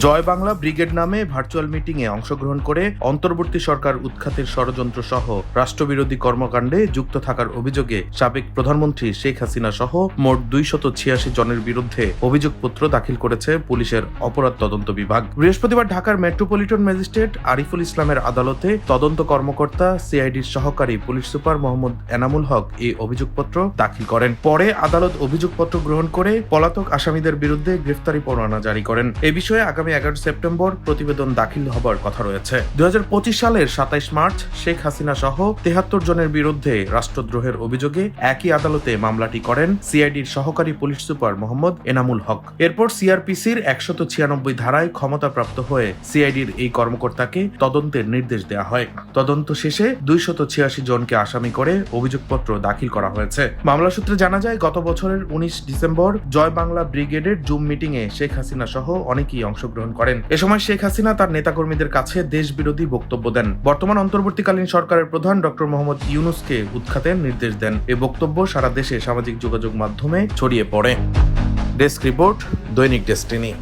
জয় Bangla brigade নামে virtual মিটিংয়ে অংশগ্রহণ করে অন্তর্বর্তী সরকার উৎখাতের ষড়যন্ত্র সহ রাষ্ট্রবিরোধী কর্মকাণ্ডে যুক্ত থাকার অভিযোগে সাবেক প্রধানমন্ত্রী শেখ হাসিনা সহ মোট 286 জনের বিরুদ্ধে অভিযোগপত্র দাখিল করেছে পুলিশের অপরাধ তদন্ত বিভাগ। বৃহস্পতিবার ঢাকার মেট্রোপলিটন ম্যাজিস্ট্রেট আরিফুল ইসলামের আদালতে তদন্ত কর্মকর্তা সিআইডির সহকারী পুলিশ সুপার মোহাম্মদ এনামুল হক এই অভিযোগপত্র দাখিল করেন। পরে আদালত অভিযোগপত্র গ্রহণ করে পলাতক আসামিদের বিরুদ্ধে গ্রেফতারি পরোয়ানা জারি করেন। এ বিষয়ে আগামী 11 সেপ্টেম্বর প্রতিবেদন দাখিল হবার কথা রয়েছে। 2025 সালের 27 মার্চ শেখ হাসিনা সহ 73 জনের বিরুদ্ধে রাষ্ট্রদ্রোহের অভিযোগে একই আদালতে মামলাটি করেন সিআইডির সহকারী পুলিশ সুপার মোহাম্মদ এনামুল হক। এরপর সিআরপিসির 196 ধারায় ক্ষমতাপ্রাপ্ত হয়ে সিআইডির এই কর্মকর্তাকে তদন্তের নির্দেশ দেওয়া হয়। তদন্ত শেষে 286 জনকে আসামি করে অভিযোগপত্র দাখিল করা হয়েছে। মামলা সূত্রে জানা যায়, গত বছরের 19 ডিসেম্বর জয় বাংলা ব্রিগেডের জুম মিটিংয়ে শেখ হাসিনা সহ অনেকেই অংশগ্রহণ করেন। এ সময় শেখ হাসিনা তার নেতাকর্মীদের কাছে দেশবিরোধী বক্তব্য দেন। বর্তমান অন্তর্বর্তীকালীন সরকারের প্রধান ডক্টর মোহাম্মদ ইউনূসকে উৎখাতের নির্দেশ দেন। এ বক্তব্য সারা দেশে সামাজিক যোগাযোগ মাধ্যমে ছড়িয়ে পড়ে। ডেস্ক রিপোর্ট, দৈনিক ডেস্টিনি।